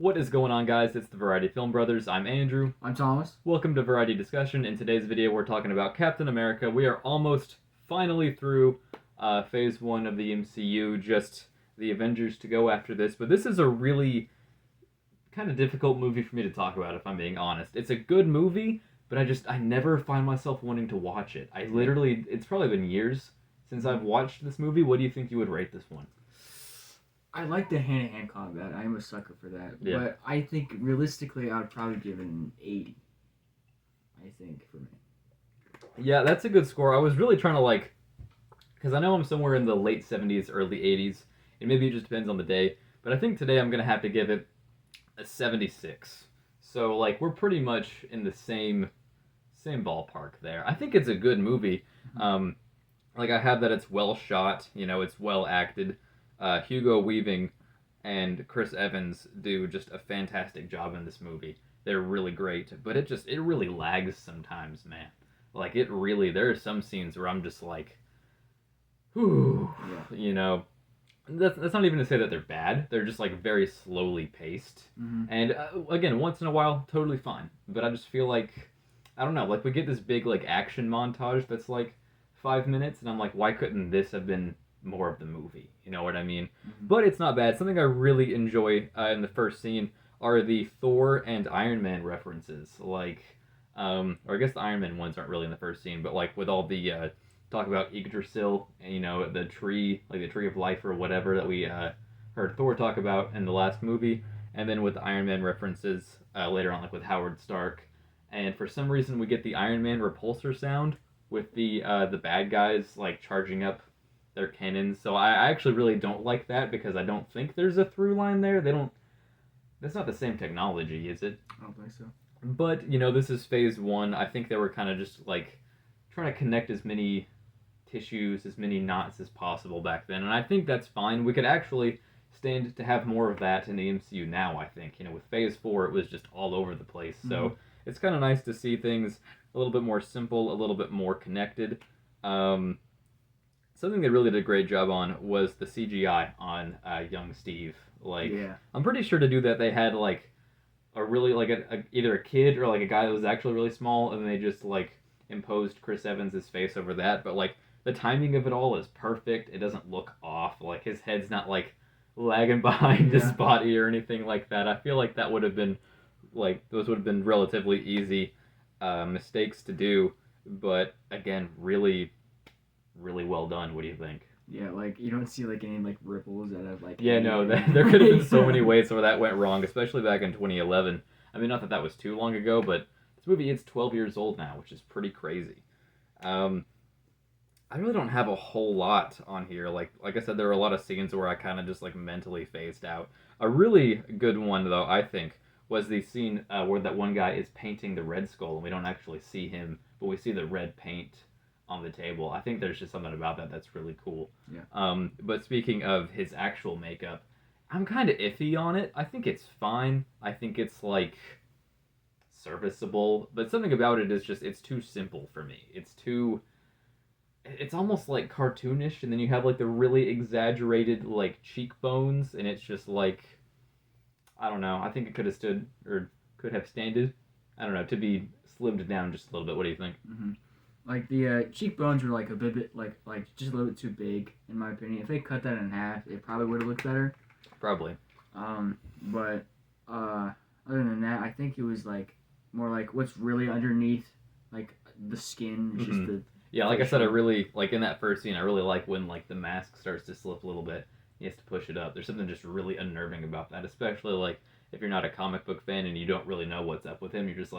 What is going on, guys? It's the Variety Film Brothers. I'm Andrew. I'm Thomas. Welcome to Variety Discussion. In today's video, we're talking about Captain America. We are almost finally through Phase 1 of the MCU, just the Avengers to go after this. But this is a really kind of difficult movie for me to talk about, if I'm being honest. It's a good movie, but I never find myself wanting to watch it. It's probably been years since I've watched this movie. What do you think you would rate this one? I like the hand-to-hand combat. I am a sucker for that. Yeah. But I think realistically, I would probably give it an 80. I think for me. Yeah, that's a good score. I was really trying to because I know I'm somewhere in the late 70s, early 80s, and maybe it just depends on the day. But I think today I'm gonna have to give it a 76. So we're pretty much in the same ballpark there. I think it's a good movie. I have that it's well shot. It's well acted. Hugo Weaving and Chris Evans do just a fantastic job in this movie. They're really great, but it really lags sometimes, man. There are some scenes where I'm just like, whew, Yeah. That's not even to say that they're bad. They're just very slowly paced, and again, once in a while, totally fine. But I just feel like, I don't know, we get this big action montage that's 5 minutes, and I'm like, why couldn't this have been more of the movie? You know what I mean? But it's not bad. Something I really enjoy in the first scene are the Thor and Iron Man references. Or I guess the Iron Man ones aren't really in the first scene, but with all the talk about Yggdrasil, and, the tree, the tree of life or whatever that we heard Thor talk about in the last movie, and then with the Iron Man references later on, with Howard Stark. And for some reason, we get the Iron Man repulsor sound with the bad guys charging up their cannons. So I actually really don't like that, because I don't think there's a through line there. That's not the same technology, is it? I don't think so. But this is Phase 1. I think they were kind of just trying to connect as many tissues, as many knots as possible back then, and I think that's fine. We could actually stand to have more of that in the MCU now. I think with Phase 4 it was just all over the place. So it's kind of nice to see things a little bit more simple, a little bit more connected. Something they really did a great job on was the CGI on young Steve. I'm pretty sure to do that they had a really either a kid or a guy that was actually really small, and they just imposed Chris Evans' face over that. But the timing of it all is perfect. It doesn't look off. His head's not lagging behind his body or anything like that. I feel like that would have been those would have been relatively easy mistakes to do, but again, really well done. What do you think? Yeah, you don't see any ripples that have Yeah, no, there could have been so many ways where that went wrong, especially back in 2011. I mean, not that that was too long ago, but this movie is 12 years old now, which is pretty crazy. I really don't have a whole lot on here. Like I said, there are a lot of scenes where I kind of just mentally phased out. A really good one, though, I think, was the scene where that one guy is painting the Red Skull, and we don't actually see him, but we see the red paint on the table. I think there's just something about that that's really cool. Yeah. But speaking of his actual makeup, I'm kind of iffy on it. I think it's fine. I think it's serviceable, but something about it is just, it's too simple for me. It's almost cartoonish, and then you have the really exaggerated cheekbones, and it's just I don't know. I think it could have stood, or could have standed, I don't know, to be slimmed down just a little bit. What do you think? The cheekbones were a bit just a little bit too big, in my opinion. If they cut that in half, it probably would have looked better. Probably. But other than that, I think it was more what's really underneath the skin, just the. Yeah, like I said, I really in that first scene. I really like when the mask starts to slip a little bit. He has to push it up. There's something just really unnerving about that, especially if you're not a comic book fan and you don't really know what's up with him. You're just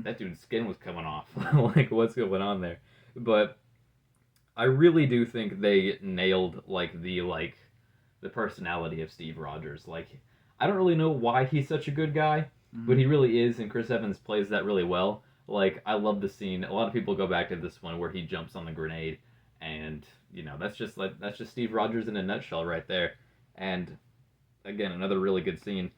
that dude's skin was coming off. What's going on there? But I really do think they nailed the personality of Steve Rogers. I don't really know why he's such a good guy, but he really is, and Chris Evans plays that really well. I love the scene. A lot of people go back to this one where he jumps on the grenade, and that's just Steve Rogers in a nutshell right there. And again, another really good scene.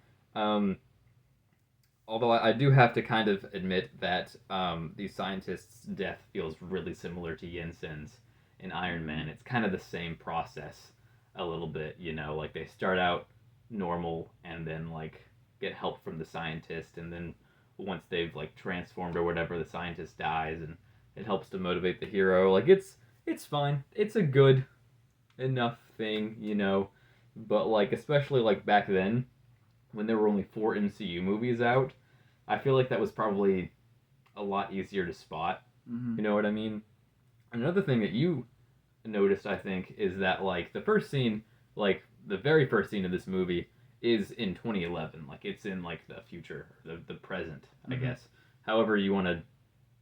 Although I do have to kind of admit that the scientist's death feels really similar to Jensen's in Iron Man. It's kind of the same process a little bit. They start out normal and then like get help from the scientist, and then once they've like transformed or whatever, the scientist dies, and it helps to motivate the hero. Like it's fine. It's a good enough thing, you know. But like especially like back then when there were only 4 MCU movies out, I feel like that was probably a lot easier to spot. You know what I mean? Another thing that you noticed, I think, is that like the first scene, like the very first scene of this movie, is in 2011. Like it's in like the future, the present, I guess. However you want to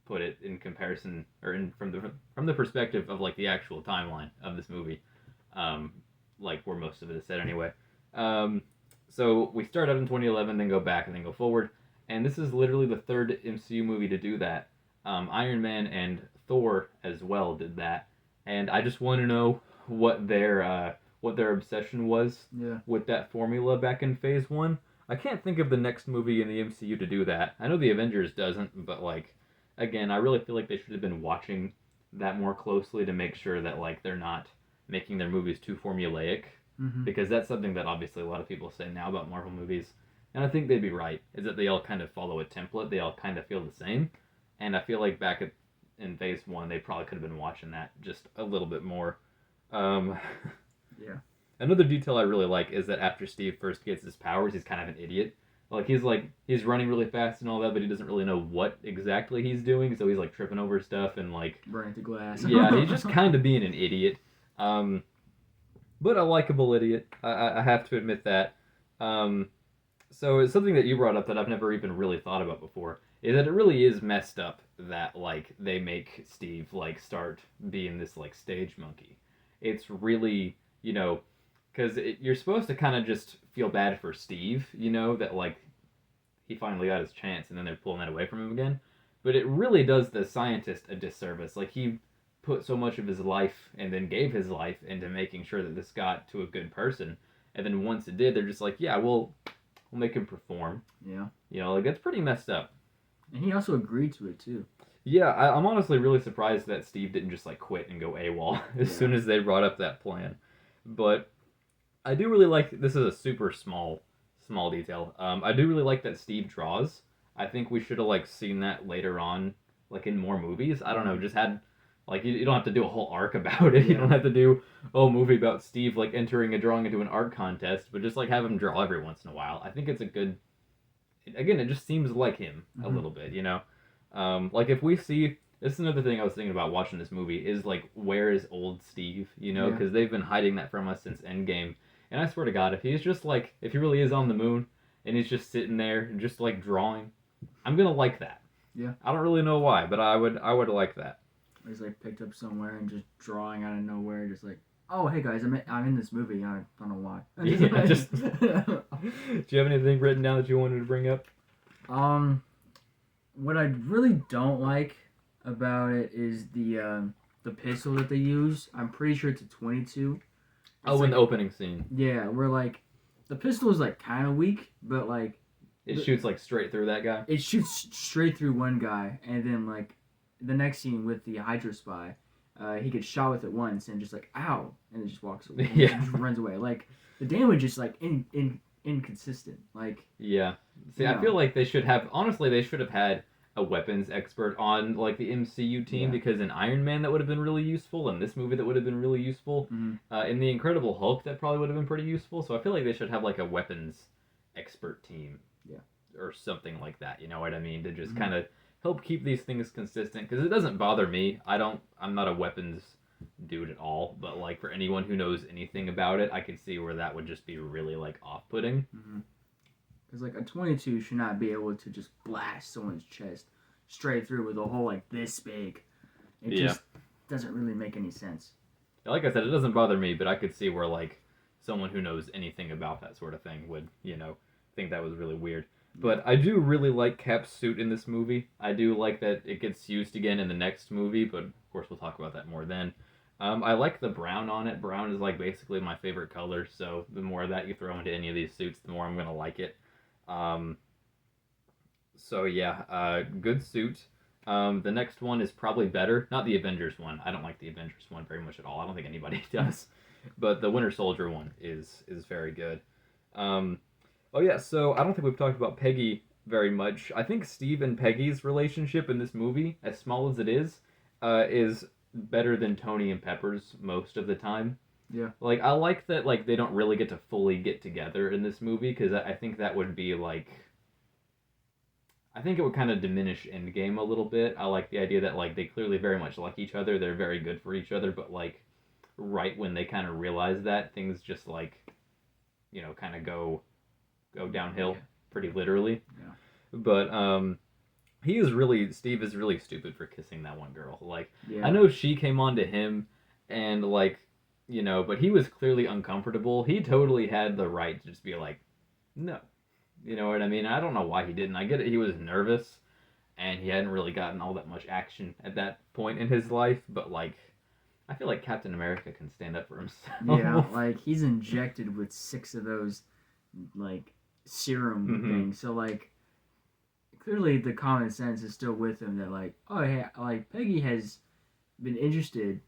put it in comparison or in from the perspective of like the actual timeline of this movie, um, like where most of it is set anyway. Um, so we start out in 2011, then go back, and then go forward, and this is literally the third MCU movie to do that. Iron Man and Thor as well did that, and I just want to know what their obsession was with that formula back in Phase One. I can't think of the next movie in the MCU to do that. I know the Avengers doesn't, but like again, I really feel like they should have been watching that more closely to make sure that like they're not making their movies too formulaic, because that's something that obviously a lot of people say now about Marvel movies, and I think they'd be right. Is that they all kind of follow a template, they all kind of feel the same, and I feel like in Phase One they probably could have been watching that just a little bit more. Um, Yeah. Another detail I really like is that after Steve first gets his powers, he's kind of an idiot. Like he's running really fast and all that, but he doesn't really know what exactly he's doing, so he's like tripping over stuff and like Burning the glass. yeah, he's just kind of being an idiot. Um, but a likable idiot. I have to admit that. So it's something that you brought up that I've never even really thought about before, is that it really is messed up that like they make Steve like start being this like stage monkey. It's really, you know, because you're supposed to kind of just feel bad for Steve, you know, that like he finally got his chance and then they're pulling that away from him again. But it really does the scientist a disservice. Like he put so much of his life and then gave his life into making sure that this got to a good person. And then once it did, they're just like, yeah, we'll make him perform. Yeah. You know, like that's pretty messed up. And he also agreed to it too. Yeah, I'm honestly really surprised that Steve didn't just like quit and go AWOL as soon as they brought up that plan. But I do really like, this is a super small detail. I do really like that Steve draws. I think we should have like seen that later on, like in more movies. I don't know, just had like you don't have to do a whole arc about it. You don't have to do a movie about Steve like entering a drawing into an art contest, but just like have him draw every once in a while. I think it's a good. Again, it just seems like him a little bit, you know. Like if we see, this is another thing I was thinking about watching this movie is like where is old Steve, you know, because they've been hiding that from us since Endgame. And I swear to God, if he's just like, if he really is on the moon and he's just sitting there and just like drawing, I'm gonna like that. Yeah. I don't really know why, but I would like that. He's like picked up somewhere and just drawing out of nowhere, just like, oh hey guys, I'm in this movie. I don't know why. Yeah, just. Do you have anything written down that you wanted to bring up? What I really don't like about it is the pistol that they use. I'm pretty sure it's a 22. Oh, in the opening scene. Yeah, where like the pistol is like kind of weak, but like it shoots like straight through that guy. It shoots straight through one guy, and then like the next scene with the Hydra spy, he gets shot with it once and just like ow, and then just walks away. Yeah, just runs away. Like the damage is like inconsistent. Like yeah. See, I feel like they should have had a weapons expert on like the MCU team, because in Iron Man that would have been really useful, in this movie that would have been really useful, in the Incredible Hulk that probably would have been pretty useful. So I feel like they should have like a weapons expert team, or something like that. You know what I mean? To just kind of help keep these things consistent, because it doesn't bother me. I'm not a weapons dude at all, but like for anyone who knows anything about it, I can see where that would just be really like off-putting. Because like a 22 should not be able to just blast someone's chest straight through with a hole like this big. It just doesn't really make any sense. Like I said, it doesn't bother me, but I could see where like someone who knows anything about that sort of thing would, you know, think that was really weird. But I do really like Cap's suit in this movie. I do like that it gets used again in the next movie, but of course we'll talk about that more then. I like the brown on it. Brown is like basically my favorite color, so the more that you throw into any of these suits, the more I'm going to like it. So yeah, good suit. The next one is probably better. Not the Avengers one. I don't like the Avengers one very much at all. I don't think anybody does. But the Winter Soldier one is very good. Um, oh yeah, so I don't think we've talked about Peggy very much. I think Steve and Peggy's relationship in this movie, as small as it is better than Tony and Pepper's most of the time. Yeah. Like I like that like they don't really get to fully get together in this movie because I think that would be like I think it would kind of diminish Endgame a little bit. I like the idea that like they clearly very much like each other. They're very good for each other, but like right when they kind of realize that things just like kind of go downhill Yeah. pretty literally. Yeah. But Steve is really stupid for kissing that one girl. Like Yeah. I know she came on to him and like but he was clearly uncomfortable. He totally had the right to just be like, no. You know what I mean? I don't know why he didn't. I get it. He was nervous and he hadn't really gotten all that much action at that point in his life, but like I feel like Captain America can stand up for himself. Yeah, like he's injected with 6 of those like serum things. So like clearly the common sense is still with him that like, oh hey, like Peggy has been interested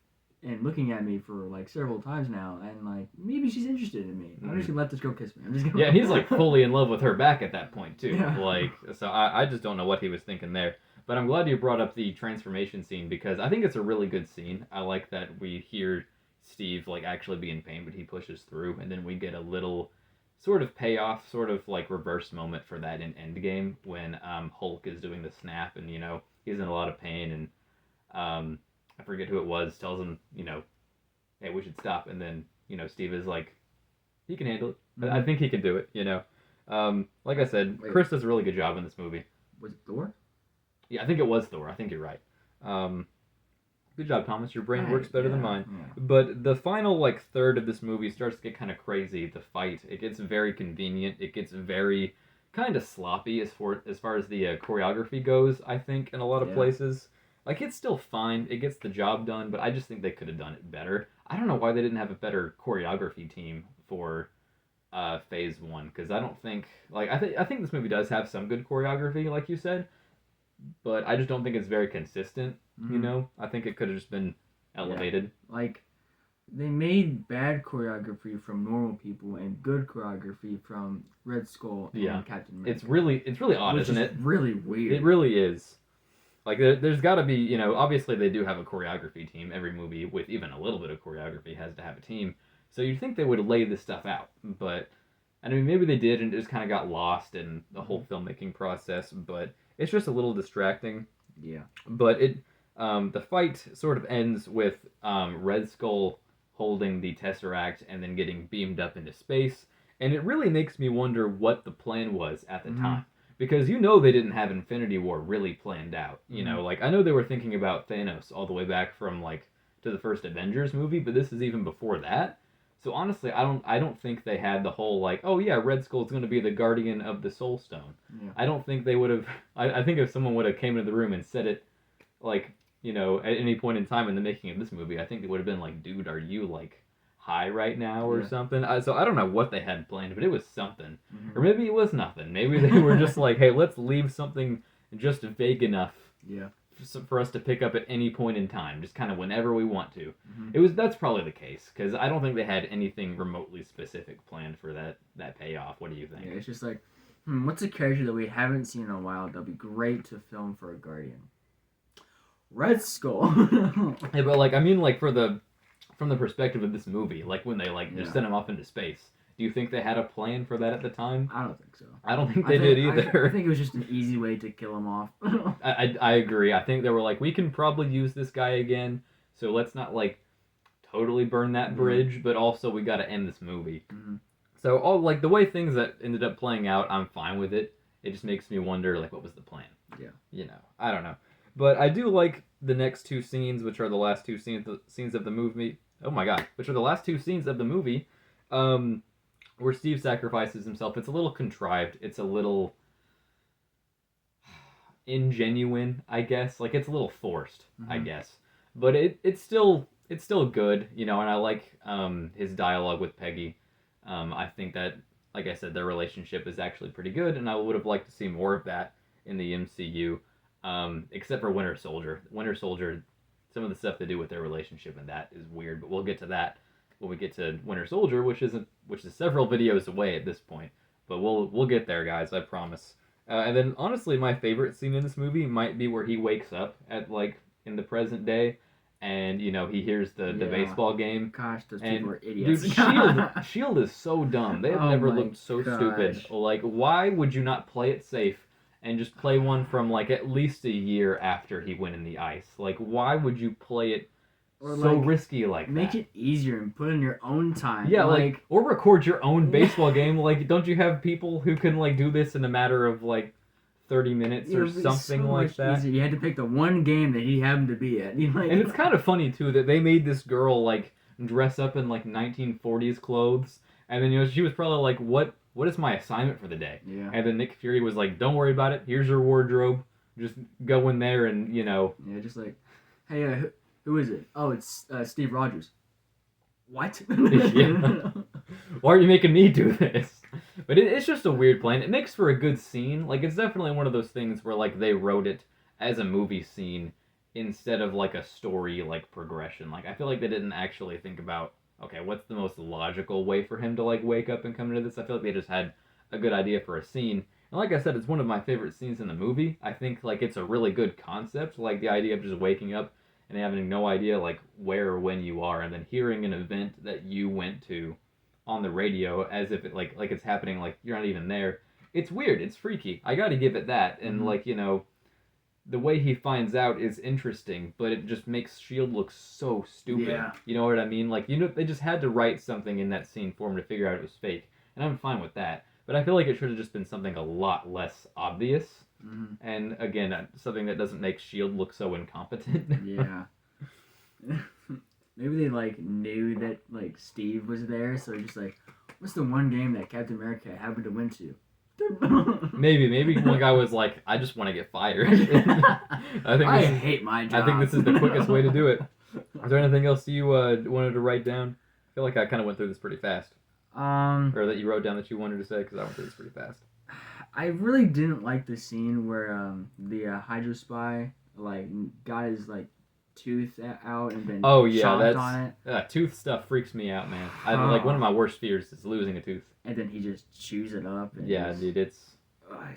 and looking at me for like several times now, and like maybe she's interested in me. I'm just gonna let this girl kiss me. I'm just gonna. Yeah, he's like fully in love with her back at that point too. Yeah. Like, so I just don't know what he was thinking there. But I'm glad you brought up the transformation scene because I think it's a really good scene. I like that we hear Steve like actually be in pain, but he pushes through, and then we get a little sort of payoff, sort of like reverse moment for that in Endgame when Hulk is doing the snap, and he's in a lot of pain, and I forget who it was tells him hey, we should stop, and then Steve is like he can handle it. Mm-hmm. I think he can do it. Like I said, Wait. Chris does a really good job in this movie. Was it Thor? Yeah, I think it was Thor. I think you're right. Good job, Thomas. Your brain works better than mine. Yeah. But the final like third of this movie starts to get kind of crazy. The fight, it gets very convenient. It gets very kind of sloppy as far as the choreography goes. I think in a lot of places, like it's still fine. It gets the job done, but I just think they could have done it better. I don't know why they didn't have a better choreography team for Phase 1 because I don't think like I think this movie does have some good choreography, like you said, but I just don't think it's very consistent. Mm-hmm. I think it could have just been elevated. Yeah. Like they made bad choreography from normal people and good choreography from Red Skull and Captain America. It's really odd, isn't it? Really weird. It really is. Like there's got to be, obviously they do have a choreography team. Every movie with even a little bit of choreography has to have a team. So you'd think they would lay this stuff out, but I mean maybe they did and it just kind of got lost in the whole filmmaking process. But it's just a little distracting. Yeah. But the fight sort of ends with Red Skull holding the Tesseract and then getting beamed up into space, and it really makes me wonder what the plan was at the time. Because they didn't have Infinity War really planned out. Like I know they were thinking about Thanos all the way back from like to the first Avengers movie, but this is even before that. So honestly, I don't think they had the whole like, oh yeah, Red Skull's going to be the guardian of the Soul Stone. Yeah. I don't think they would have. I think if someone would have came into the room and said it, like at any point in time in the making of this movie, I think it would have been like, dude, are you like high right now or something? So I don't know what they had planned, but it was something. Or maybe it was nothing. Maybe they were just like, hey, let's leave something just vague enough for us to pick up at any point in time, just kind of whenever we want to. That's probably the case, because I don't think they had anything remotely specific planned for that payoff. What do you think? Yeah, it's just like, what's a character that we haven't seen in a while that'll be great to film for a Guardian? Red Skull. Yeah, but like I mean, like from the perspective of this movie, like when they like just sent him off into space, do you think they had a plan for that at the time? I don't think so. I don't think they did either. I think it was just an easy way to kill him off. I agree. I think they were like, we can probably use this guy again, so let's not like totally burn that bridge, but also we got to end this movie. So all like the way things that ended up playing out, I'm fine with it. It just makes me wonder like what was the plan. Yeah. I don't know. But I do like the next two scenes, which are the last two scenes of the movie. Oh my god, which are the last two scenes of the movie, where Steve sacrifices himself. It's a little contrived. It's a little ingenuine, I guess. Like it's a little forced, I guess. But it's still good, and I like his dialogue with Peggy. I think that, like I said, their relationship is actually pretty good, and I would have liked to see more of that in the MCU. Except for Winter Soldier. Winter Soldier, some of the stuff they do with their relationship and that is weird, but we'll get to that when we get to Winter Soldier, which is several videos away at this point. But we'll get there, guys. I promise. And then honestly, my favorite scene in this movie might be where he wakes up at like in the present day, and he hears the baseball game. Gosh, those And people are idiots. dude, Shield is so dumb. They have never looked so stupid. Like, why would you not play it safe and just play one from like at least a year after he went in the ice? Like, why would you play it so risky like that? Make it easier and put in your own time. Yeah, like or record your own baseball game. Like, don't you have people who can like do this in a matter of like 30 minutes or something like that? Easier. You had to pick the one game that he happened to be at. And it's kind of funny too that they made this girl like dress up in like 1940s clothes, and then she was probably like, what is my assignment for the day? Yeah. And then Nick Fury was like, don't worry about it, here's your wardrobe, just go in there and yeah, just like, hey, who is it? Oh, it's Steve Rogers. What? Yeah. Why are you making me do this? But it's just a weird plan. It makes for a good scene. Like, it's definitely one of those things where like they wrote it as a movie scene instead of like a story like progression. Like, I feel like they didn't actually think about, okay, what's the most logical way for him to like wake up and come into this? I feel like they just had a good idea for a scene. And like I said, it's one of my favorite scenes in the movie. I think like it's a really good concept, like the idea of just waking up and having no idea like where or when you are, and then hearing an event that you went to on the radio as if it like it's happening, like you're not even there. It's weird. It's freaky. I got to give it that. And like the way he finds out is interesting, but it just makes Shield look so stupid. Yeah. You know what I mean? Like they just had to write something in that scene for him to figure out it was fake, and I'm fine with that. But I feel like it should have just been something a lot less obvious. Mm-hmm. And again, something that doesn't make Shield look so incompetent. Yeah. Maybe they like knew that like Steve was there, so just like, what's the one game that Captain America happened to win to? Maybe one guy was like, I just want to get fired. I hate my job. I think this is the quickest way to do it. Is there anything else you wanted to write down? I feel like I kind of went through this pretty fast. Or that you wrote down that you wanted to say, because I went through this pretty fast. I really didn't like the scene where the Hydra spy like got his like tooth out and then chomped on it. Tooth stuff freaks me out, man. Like one of my worst fears is losing a tooth. And then he just chews it up. And dude, it's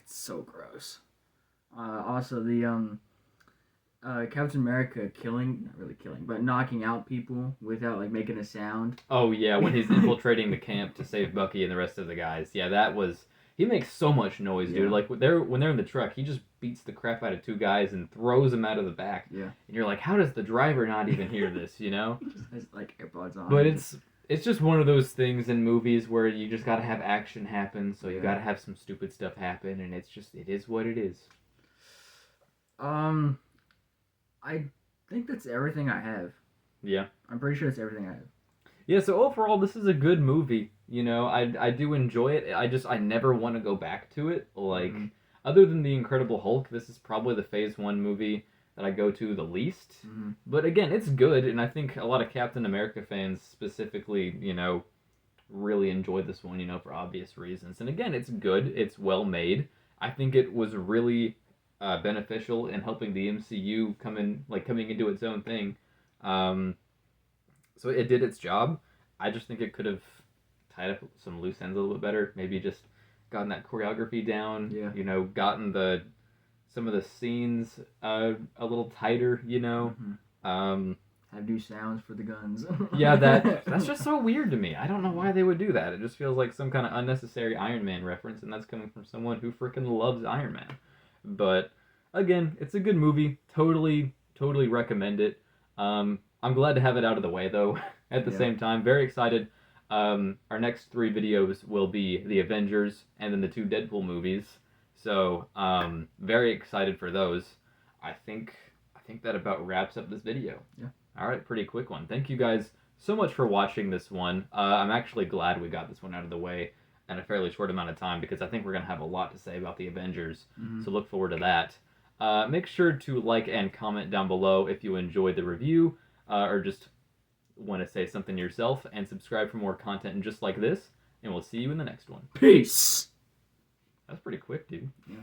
so gross. Also, the Captain America not really killing, but knocking out people without like making a sound. Oh yeah, when he's infiltrating the camp to save Bucky and the rest of the guys. Yeah, that was. He makes so much noise, dude. Like when they're in the truck, he just beats the crap out of two guys and throws them out of the back. Yeah. And you're like, how does the driver not even hear this? He just has like AirPods on. But it's just one of those things in movies where you just gotta have action happen, so you gotta have some stupid stuff happen, and it is what it is. I think that's everything I have. Yeah. I'm pretty sure that's everything I have. Yeah, so overall, this is a good movie. I do enjoy it. I never want to go back to it. Like, other than The Incredible Hulk, this is probably the Phase 1 movie that I go to the least. Mm-hmm. But again, it's good, and I think a lot of Captain America fans specifically, really enjoyed this one, for obvious reasons. And again, it's good. It's well made. I think it was really beneficial in helping the MCU coming into its own thing. So it did its job. I just think it could have tied up some loose ends a little bit better. Maybe just gotten that choreography down. Yeah. Gotten some of the scenes a little tighter. Mm-hmm. Have new sounds for the guns. Yeah, that's just so weird to me. I don't know why they would do that. It just feels like some kind of unnecessary Iron Man reference, and that's coming from someone who freaking loves Iron Man. But again, it's a good movie. Totally recommend it. I'm glad to have it out of the way, though, at the same time. Very excited. Our next 3 videos will be the Avengers and then the 2 Deadpool movies. So, very excited for those. I think that about wraps up this video. Yeah. All right, pretty quick one. Thank you guys so much for watching this one. I'm actually glad we got this one out of the way in a fairly short amount of time, because I think we're going to have a lot to say about the Avengers. Mm-hmm. So look forward to that. Make sure to like and comment down below if you enjoyed the review. Or just want to say something yourself, and subscribe for more content just like this, and we'll see you in the next one. Peace! That's pretty quick, dude. Yeah.